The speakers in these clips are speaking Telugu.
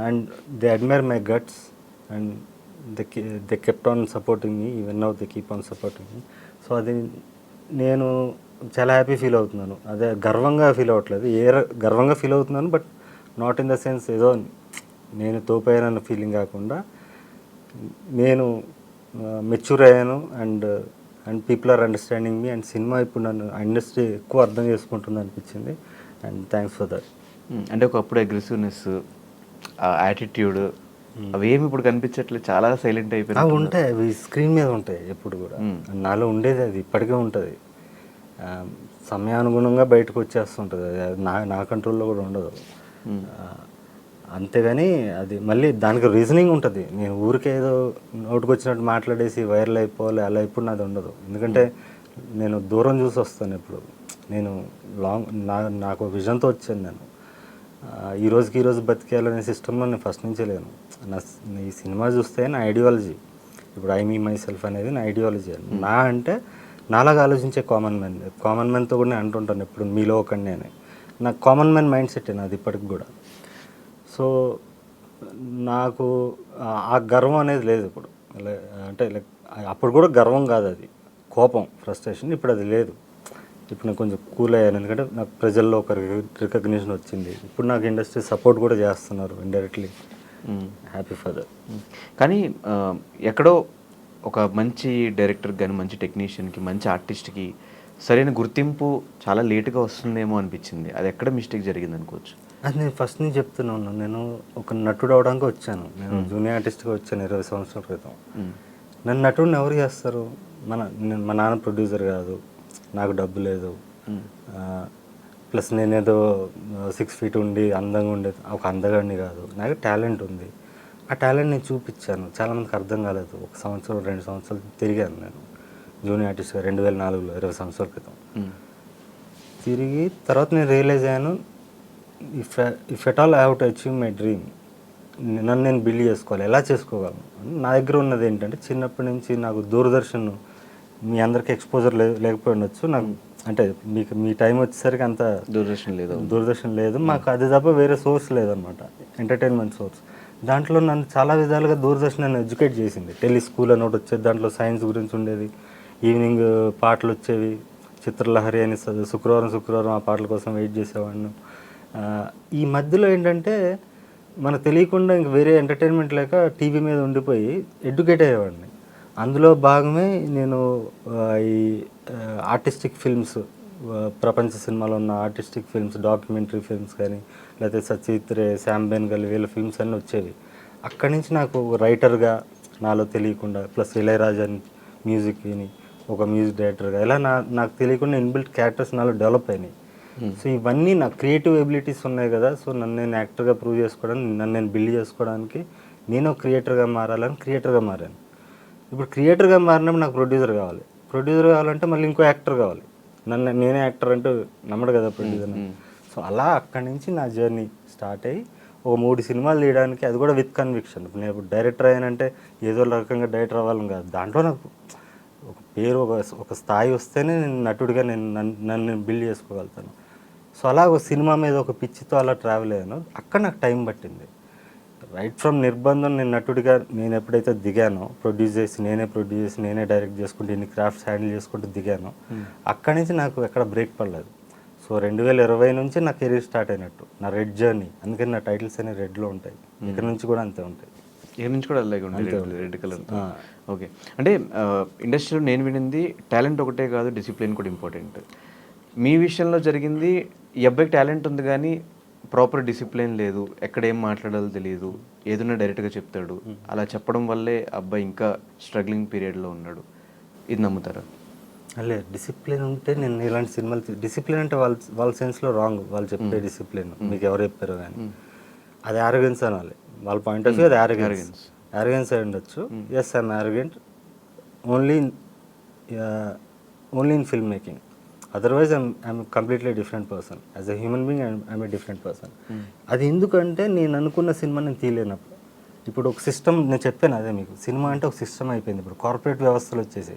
And they admire my guts and they kept on supporting me even now they keep on supporting me. So అది నేను చాలా హ్యాపీ ఫీల్ అవుతున్నాను. అదే గర్వంగా ఫీల్ అవ్వట్లేదు, గర్వంగా ఫీల్ అవుతున్నాను, but not in the sense ఏదో నేను తోపయ్యానన్న ఫీలింగ్ కాకుండా నేను మెచ్యూర్ అయ్యాను. And people are understanding me, and cinema ఇప్పుడు నన్ను ఇండస్ట్రీ ఎక్కువ అర్థం చేసుకుంటుంది అనిపించింది. And thanks for that. అంటే ఒకప్పుడు అగ్రెసివ్నెస్, యాటిట్యూడ్ అవేమి ఇప్పుడు కనిపించట్లేదు, చాలా సైలెంట్ అవి అయిపోయినాయి. ఉంటాయి, అవి స్క్రీన్ మీద ఉంటాయి ఎప్పుడు కూడా. నాలో ఉండేది అది ఇప్పటికే ఉంటుంది. సమయానుగుణంగా బయటకు వచ్చేస్తుంటుంది, అది నా కంట్రోల్లో కూడా ఉండదు. అంతేగాని అది మళ్ళీ దానికి రీజనింగ్ ఉంటుంది. నేను ఊరికే ఏదో నోటుకు వచ్చినట్టు మాట్లాడేసి వైరల్ అయిపోవాలి అలా ఇప్పుడు నాది ఉండదు. ఎందుకంటే నేను దూరం చూసి వస్తాను ఎప్పుడు. నేను నాకు విజన్తో వచ్చాను. నేను ఈ రోజు బతికేయాలనే సిస్టంలో నేను ఫస్ట్ నుంచే లేను. ఈ సినిమా చూస్తే నా ఐడియాలజీ, ఇప్పుడు ఐ మీ మై సెల్ఫ్ అనేది నా ఐడియాలజీ. నా అంటే నాలాగా ఆలోచించే కామన్ మ్యాన్తో కూడా నేను అంటుంటాను ఎప్పుడు మీలో ఒకడిని అని. నాకు కామన్ మ్యాన్ మైండ్ సెట్ నాది ఇప్పటికి కూడా. సో నాకు ఆ గర్వం అనేది లేదు ఇప్పుడు. అంటే లైక్ అప్పుడు కూడా గర్వం కాదు, అది కోపం, ఫ్రస్ట్రేషన్. ఇప్పుడు అది లేదు. ఇప్పుడు నేను కొంచెం కూల్ అయ్యాను, ఎందుకంటే నాకు ప్రజల్లో ఒక రికగ్నిషన్ వచ్చింది. ఇప్పుడు నాకు ఇండస్ట్రీ సపోర్ట్ కూడా చేస్తున్నారు ఇండైరెక్ట్లీ. Happy for that. కానీ ఎక్కడో ఒక మంచి డైరెక్టర్కి కానీ, మంచి టెక్నీషియన్కి, మంచి ఆర్టిస్ట్కి సరైన గుర్తింపు చాలా లేటుగా వస్తుందేమో అనిపించింది. అది ఎక్కడ మిస్టేక్ జరిగింది అనుకోవచ్చు? అది నేను ఫస్ట్ నుంచి చెప్తున్నాను. నేను ఒక నటుడు అవడానికి వచ్చాను. నేను జూనియర్ ఆర్టిస్ట్గా వచ్చాను 20 సంవత్సరాల క్రితం. నన్ను నటుడిని ఎవరు చేస్తారు? మా నాన్న ప్రొడ్యూసర్ కాదు, నాకు డబ్బు లేదు, ప్లస్ నేనేదో 6 feet ఉండి అందంగా ఉండేది ఒక అందగాడిని కాదు. నాకు టాలెంట్ ఉంది. ఆ టాలెంట్ నేను చూపించాను. చాలామందికి అర్థం కాలేదు. 1 సంవత్సరం 2 సంవత్సరాలు తిరిగాను నేను జూనియర్ ఆర్టిస్ట్గా 2004లో 20 సంవత్సరాల క్రితం. తిరిగి తర్వాత నేను రియలైజ్ అయ్యాను, if at all I have to achieve my dream, నన్ను నేను బిల్డ్ చేసుకోవాలి. ఎలా చేసుకోగలను? నా దగ్గర ఉన్నది ఏంటంటే చిన్నప్పటి నుంచి నాకు దూరదర్శన్, మీ అందరికీ ఎక్స్పోజర్ లేకపోయి ఉండొచ్చు, నాకు అంటే మీ టైం వచ్చేసరికి అంత దూరదర్శన్ లేదు మాకు. అది తప్ప వేరే సోర్స్ లేదనమాట, ఎంటర్టైన్మెంట్ సోర్స్. దాంట్లో నన్ను చాలా విధాలుగా దూరదర్శన్ నన్ను ఎడ్యుకేట్ చేసింది. స్కూల్ అని ఒకటి వచ్చేది, దాంట్లో సైన్స్ గురించి ఉండేది. ఈవినింగ్ పాటలు వచ్చేవి, చిత్రలహరి అని శుక్రవారం ఆ పాటల కోసం వెయిట్ చేసేవాడిని. ఈ మధ్యలో ఏంటంటే మనకు తెలియకుండా ఇంక వేరే ఎంటర్టైన్మెంట్ లేక టీవీ మీద ఉండిపోయి ఎడ్యుకేట్ అయ్యేవాడిని. అందులో భాగమే నేను ఈ ఆర్టిస్టిక్ ఫిల్మ్స్, ప్రపంచ సినిమాలో ఉన్న ఆర్టిస్టిక్ ఫిల్మ్స్, డాక్యుమెంటరీ ఫిల్మ్స్ కానీ, లేకపోతే సచిత్ రే, శామ్ బెన్గల్, వీళ్ళ ఫిల్మ్స్ అన్నీ వచ్చేవి. అక్కడి నుంచి నాకు రైటర్గా నాలో తెలియకుండా, ప్లస్ ఇళయరాజా మ్యూజిక్ విని ఒక మ్యూజిక్ డైరెక్టర్గా ఇలా నాకు తెలియకుండా ఇన్బిల్ట్ క్యారెక్టర్స్ నాలో డెవలప్ అయినాయి. సో ఇవన్నీ నాకు క్రియేటివ్ ఎబిలిటీస్ ఉన్నాయి కదా. సో నన్ను నేను యాక్టర్గా ప్రూవ్ చేసుకోవడానికి, నన్ను నేను బిల్డ్ చేసుకోవడానికి నేను క్రియేటర్గా మారాలని క్రియేటర్గా మారాను. ఇప్పుడు క్రియేటర్గా మారినప్పుడు నాకు ప్రొడ్యూసర్ కావాలంటే మళ్ళీ ఇంకో యాక్టర్ కావాలి. నేనే యాక్టర్ అంటే నమ్మడు కదా ప్రొడ్యూసర్. సో అలా అక్కడి నుంచి నా జర్నీ స్టార్ట్ అయ్యి ఒక 3 సినిమాలు తీయడానికి, అది కూడా విత్ కన్విక్షన్. నేను ఇప్పుడు డైరెక్టర్ అయ్యానంటే ఏదో రకంగా డైరెక్టర్ అవ్వాలని కాదు. దాంట్లో నాకు ఒక పేరు, ఒక స్థాయి వస్తేనే నేను నటుడిగా నన్ను బిల్డ్ చేసుకోగలుగుతాను. సో అలా ఒక సినిమా మీద ఒక పిచ్చితో అలా ట్రావెల్ అయ్యాను. అక్కడ నాకు టైం పట్టింది. రైట్ ఫ్రమ్ నిర్బంధం నేను నటుడిగా నేను ఎప్పుడైతే దిగానో, ప్రొడ్యూస్ చేసి నేనే డైరెక్ట్ చేసుకుంటూ ఇన్ని క్రాఫ్ట్స్ హ్యాండిల్ చేసుకుంటూ దిగానో, అక్కడి నుంచి నాకు ఎక్కడ బ్రేక్ పడలేదు. సో 2020 నుంచి నా కెరీర్ స్టార్ట్ అయినట్టు, నా రెడ్ జర్నీ. అందుకని నా టైటిల్స్ అనేవి రెడ్లో ఉంటాయి. ఇక్కడ నుంచి కూడా అంతే ఉంటాయి. ఇక్కడ నుంచి కూడా అలాగే ఉంటాయి, రెడ్ కలర్. ఓకే. అంటే ఇండస్ట్రీలో నేను వినింది టాలెంట్ ఒకటే కాదు, డిసిప్లిన్ కూడా ఇంపార్టెంట్. మీ విషయంలో జరిగింది, ఈ అబ్బాయికి టాలెంట్ ఉంది కానీ ప్రాపర్ డిసిప్లిన్ లేదు, ఎక్కడ ఏం మాట్లాడాలో తెలియదు, ఏదైనా డైరెక్ట్గా చెప్తాడు. అలా చెప్పడం వల్లే అబ్బాయి ఇంకా స్ట్రగ్లింగ్ పీరియడ్లో ఉన్నాడు. ఇది నమ్ముతారా? అలే, డిసిప్లిన్ ఉంటే నేను ఇలాంటి సినిమాలు డిసిప్లిన్ అంటే వాళ్ళ సెన్స్లో రాంగ్. వాళ్ళు చెప్పే డిసిప్లిన్ మీకు ఎవరు చెప్పారో కానీ అది యారగెన్స్ అనాలి. వాళ్ళ పాయింట్ ఆఫ్ వ్యూ అది యారగెన్స్ అయి ఉండొచ్చు. Yes, I'm arrogant only in film making. Otherwise I'm completely different person. As a human being I'm a different person. అది ఎందుకంటే నేను అనుకున్న సినిమా నేను తీయలేనప్పుడు. ఇప్పుడు ఒక సిస్టమ్, నేను చెప్పాను అదే మీకు, సినిమా అంటే ఒక సిస్టమ్ అయిపోయింది. ఇప్పుడు కార్పొరేట్ వ్యవస్థలు వచ్చేసి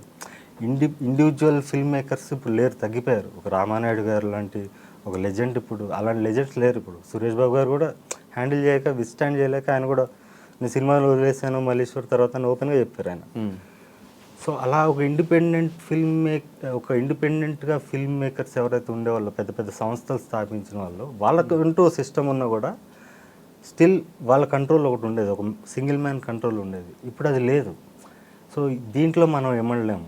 ఇండివిజువల్ ఫిల్మ్ మేకర్స్ ఇప్పుడు లేరు, తగ్గిపోయారు. ఒక రామానాయుడు గారు లాంటి ఒక లెజెండ్, ఇప్పుడు అలాంటి లెజెండ్స్ లేరు. ఇప్పుడు సురేష్ బాబు గారు కూడా హ్యాండిల్ చేయలేక విస్టాండ్ చేయలేక ఆయన కూడా నేను సినిమాలు వదిలేసాను మల్లీశ్వర్ తర్వాత అని ఓపెన్గా చెప్పారు ఆయన. సో అలా ఒక ఇండిపెండెంట్గా ఫిల్మ్ మేకర్స్ ఎవరైతే ఉండేవాళ్ళో పెద్ద పెద్ద సంస్థలు స్థాపించిన వాళ్ళు వాళ్ళకంటూ సిస్టమ్ ఉన్నా కూడా స్టిల్ వాళ్ళ కంట్రోల్ ఒకటి ఉండేది, ఒక సింగిల్ మ్యాన్ కంట్రోల్ ఉండేది. ఇప్పుడు అది లేదు. సో దీంట్లో మనం ఏమనలేము,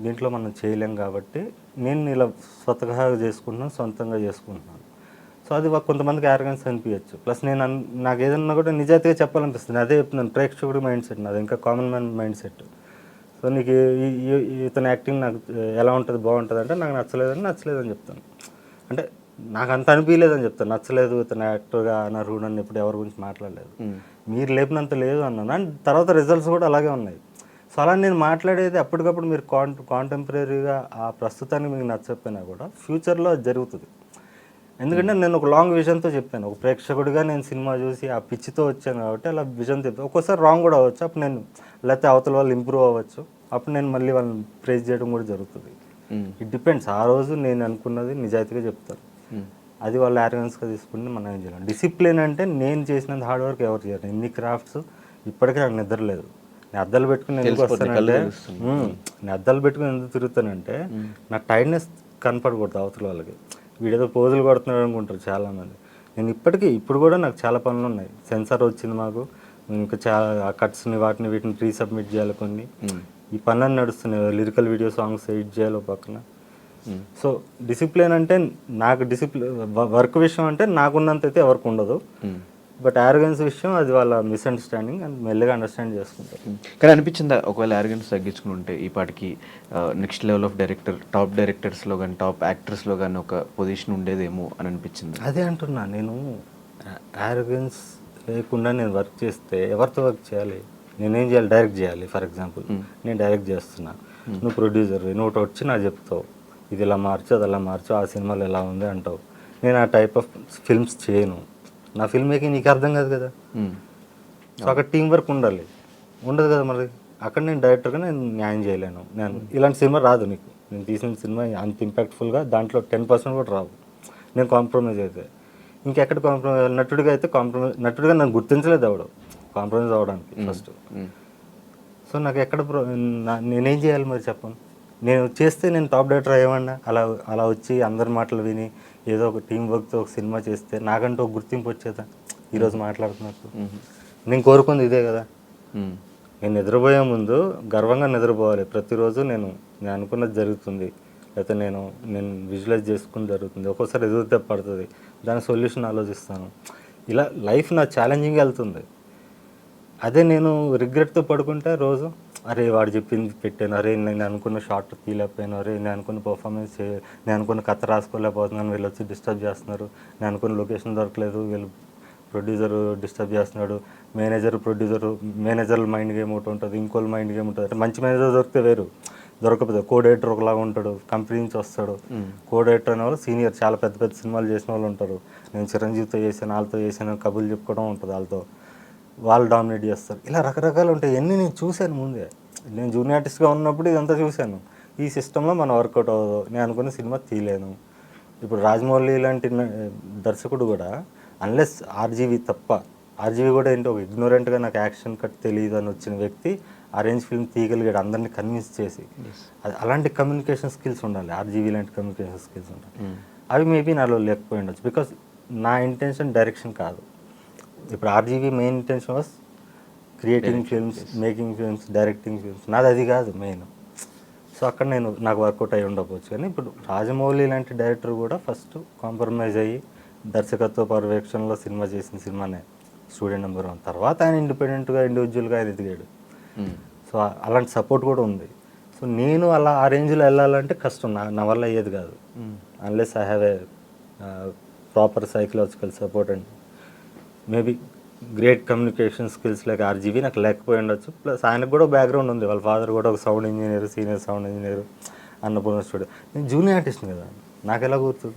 దీంట్లో మనం చేయలేం కాబట్టి నేను ఇలా స్వతహాగా చేసుకుంటున్నాను, సొంతంగా చేసుకుంటున్నాను. సో అది కొంతమందికి యారగెన్స్ అనిపించచ్చు. ప్లస్ నాకు ఏదన్నా కూడా నిజాయితీగా చెప్పాలనిపిస్తుంది. అదే చెప్తున్నాను, ప్రేక్షకుడి మైండ్ సెట్ నాది, ఇంకా common man mind set. So నీకు ఇతని యాక్టింగ్ నాకు ఎలా ఉంటుంది, బాగుంటుంది అంటే నాకు నచ్చలేదని చెప్తాను. అంటే నాకు అంత అనిపించలేదని చెప్తాను, నచ్చలేదు ఇతను యాక్టర్గా అనర్హుడు అని ఎప్పుడు ఎవరి గురించి మాట్లాడలేదు. మీరు లేపినంత లేదు అన్నాను. అండ్ తర్వాత రిజల్ట్స్ కూడా అలాగే ఉన్నాయి. సో అలా నేను మాట్లాడేది అప్పటికప్పుడు మీరు కాంటెంపరీగా ఆ ప్రస్తుతానికి మీకు నచ్చకపోయినా కూడా ఫ్యూచర్లో అది జరుగుతుంది. ఎందుకంటే నేను ఒక లాంగ్ విజన్తో చెప్పాను, ఒక ప్రేక్షకుడిగా నేను సినిమా చూసి ఆ పిచ్చితో వచ్చాను కాబట్టి అలా విజన్ చెప్పాను. ఒక్కోసారి రాంగ్ కూడా అవ్వచ్చు, అప్పుడు నేను లేకపోతే అవతల వాళ్ళు ఇంప్రూవ్ అవ్వచ్చు, అప్పుడు నేను మళ్ళీ వాళ్ళని ప్రైజ్ చేయడం కూడా జరుగుతుంది. It depends. ఆ రోజు నేను అనుకున్నది నిజాయితీగా చెప్తాను, అది వాళ్ళు యారగెన్స్గా తీసుకుంటే మనం ఏం చేయాలి. డిసిప్లిన్ అంటే నేను చేసినంత హార్డ్ వర్క్ ఎవరు చేయరు. ఎన్ని క్రాఫ్ట్స్ ఇప్పటికీ నాకు నిద్ర లేదు. నేను అద్దాలు పెట్టుకుని ఎందుకు వస్తానంటే, నేను అద్దాలు పెట్టుకుని ఎందుకు తిరుగుతానంటే నా టైర్డ్నెస్ కనపడకూడదు అవతల వాళ్ళకి. వీడేదో పోజులు కొడుతున్నాడు అనుకుంటారు చాలామంది. నేను ఇప్పుడు కూడా నాకు చాలా పనులు ఉన్నాయి. సెన్సార్ వచ్చింది మాకు, ఇంకా చాలా ఆ కట్స్ని వీటిని రీసబ్మిట్ చేయాలి కొన్ని. ఈ పనులన్నీ నడుస్తున్నాయి. లిరికల్ వీడియో సాంగ్స్ ఎడిట్ చేయాలి పక్కన. సో డిసిప్లిన్ అంటే నాకు వర్క్ విషయం అంటే నాకున్నంత అయితే ఎవరికి ఉండదు. బట్ యారగెన్స్ విషయం అది వాళ్ళ మిస్అండర్స్టాండింగ్ అండ్ మెల్లగా అండర్స్టాండ్ చేసుకుంటారు. కానీ అనిపించిందా ఒకవేళ యారగెన్స్ తగ్గించుకుని ఉంటే ఈ పాటికి next level of director, top డైరెక్టర్స్లో కానీ టాప్ యాక్టర్స్లో కానీ ఒక పొజిషన్ ఉండేదేమో అని అనిపించింది? అదే అంటున్నా నేను, యారగెన్స్ లేకుండా నేను వర్క్ చేస్తే ఎవరితో వర్క్ చేయాలి? నేనేం చేయాలి? డైరెక్ట్ చేయాలి. ఫర్ ఎగ్జాంపుల్ నేను డైరెక్ట్ చేస్తున్నా, నువ్వు ప్రొడ్యూసర్, నువ్వు వచ్చి నాకు చెప్తావు ఇది ఇలా మార్చు అది అలా మార్చు, ఆ సినిమాలో ఎలా ఉంది అంటావు. నేను ఆ టైప్ ఆఫ్ ఫిల్మ్స్ చేయను. నా ఫిల్మ్ మేకింగ్ నీకు అర్థం కాదు కదా. సో అక్కడ టీం వర్క్ ఉండదు కదా. మరి అక్కడ నేను డైరెక్టర్గా నేను న్యాయం చేయలేను. నేను ఇలాంటి సినిమా రాదు నీకు, నేను తీసిన సినిమా అంత ఇంపాక్ట్ఫుల్గా దాంట్లో 10% కూడా రావు. నేను కాంప్రమైజ్ అయితే ఇంకెక్కడ కాంప్రమైజ్? నటుడిగా అయితే నటుడిగా నన్ను గుర్తించలేదు అవడం కాంప్రమైజ్ అవ్వడానికి ఫస్ట్. సో నాకు ఎక్కడ నేనేం చేయాలి మరి చెప్పను? నేను చేస్తే నేను టాప్ డైరెక్టర్ అయ్యేవాడినా? అలా వచ్చి అందరి మాటలు విని ఏదో ఒక టీం వర్క్తో ఒక సినిమా చేస్తే నాకంటూ ఒక గుర్తింపు వచ్చేదా? ఈరోజు మాట్లాడుతున్నట్టు నేను కోరుకుంది ఇదే కదా. నేను నిద్రపోయే ముందు గర్వంగా నిద్రపోవాలి. ప్రతిరోజు నేను అనుకున్నది జరుగుతుంది, లేకపోతే నేను విజువలైజ్ చేసుకుని జరుగుతుంది. ఒక్కోసారి ఎదురుతే పడుతుంది, దాని సొల్యూషన్ ఆలోచిస్తాను. ఇలా లైఫ్ నా ఛాలెంజింగ్గా వెళ్తుంది. అదే నేను రిగ్రెట్తో పడుకుంటే రోజు అరే వాడు చెప్పింది పెట్టాను, అరే నేను అనుకున్న షార్ట్ తీయలేకపోయాను, అరే నేను అనుకున్న పర్ఫార్మెన్స్ నేను అనుకున్న కథ రాసుకోలేకపోతున్నాను, వీళ్ళు వచ్చి డిస్టర్బ్ చేస్తున్నారు, నేను అనుకున్న లొకేషన్ దొరకలేదు, వీళ్ళు ప్రొడ్యూసర్ డిస్టర్బ్ చేస్తున్నాడు, మేనేజర్ మైండ్ గేమ్ ఒకటి ఉంటుంది, ఇంకోళ్ళ మైండ్ గేమ్ ఉంటుంది. అంటే మంచి మేనేజర్ దొరికితే వేరు, దొరకకపోతే కో డైరెక్టర్ ఒకలాగా ఉంటాడు, కంపెనీ నుంచి వస్తాడు. కో డైరెక్టర్ అనే వాళ్ళు సీనియర్, చాలా పెద్ద పెద్ద సినిమాలు చేసిన వాళ్ళు ఉంటారు. నేను చిరంజీవితో చేశాను, వాళ్ళతో చేశాను, కబుర్లు చెప్పుకోవడం ఉంటుంది, వాళ్ళు డామినేట్ చేస్తారు. ఇలా రకరకాలు ఉంటాయి. ఇవన్నీ నేను చూశాను ముందే. నేను జూనియర్ ఆర్టిస్ట్గా ఉన్నప్పుడు ఇదంతా చూశాను. ఈ సిస్టంలో మనం వర్కౌట్ అవ్వదు, నేను అనుకున్న సినిమా తీయలేను. ఇప్పుడు రాజమౌళి లాంటి దర్శకుడు కూడా అన్లెస్ ఆర్జీవి తప్ప, ఆర్జీవి కూడా ఏంటి ఒక ఇగ్నోరెంట్గా నాకు యాక్షన్ కట్ తెలియదు అని వచ్చిన వ్యక్తి ఆరెంజ్ ఫిల్మ్ తీయగలిగాడు, అందరినీ కన్విన్స్ చేసి. అలాంటి కమ్యూనికేషన్ స్కిల్స్ ఉండాలి, ఆర్జీవి లాంటి కమ్యూనికేషన్ స్కిల్స్ ఉండాలి. అవి మేబీ నాలో లేకపోయి ఉండొచ్చు, బికాస్ నా ఇంటెన్షన్ డైరెక్షన్ కాదు. ఇప్పుడు RGV main intention was creating films, making films, directing films. నాది అది కాదు మెయిన్. సో అక్కడ నాకు వర్కౌట్ అయ్యి ఉండకపోవచ్చు. కానీ ఇప్పుడు రాజమౌళి లాంటి డైరెక్టర్ కూడా ఫస్ట్ కాంప్రమైజ్ అయ్యి దర్శకత్వ పర్యవేక్షణలో సినిమా చేసిన సినిమానే స్టూడెంట్ నెంబర్ 1. తర్వాత ఆయన ఇండిపెండెంట్గా ఇండివిజువల్గా ఆయన ఎదిగాడు. సో అలాంటి సపోర్ట్ కూడా ఉంది. సో నేను అలా ఆ రేంజ్లో వెళ్ళాలంటే కష్టం, నా వల్ల అయ్యేది కాదు. Unless I have a proper psychological support and maybe great communication skills like RGV నాకు లేకపోయి ఉండొచ్చు. ప్లస్ ఆయనకు కూడా బ్యాక్గ్రౌండ్ ఉంది, వాళ్ళ ఫాదర్ కూడా ఒక sound engineer, senior sound engineer, Annapurna studio. నేను జూనియర్ ఆర్టిస్ట్ని కదా, నాకు ఎలా గుర్తుంది?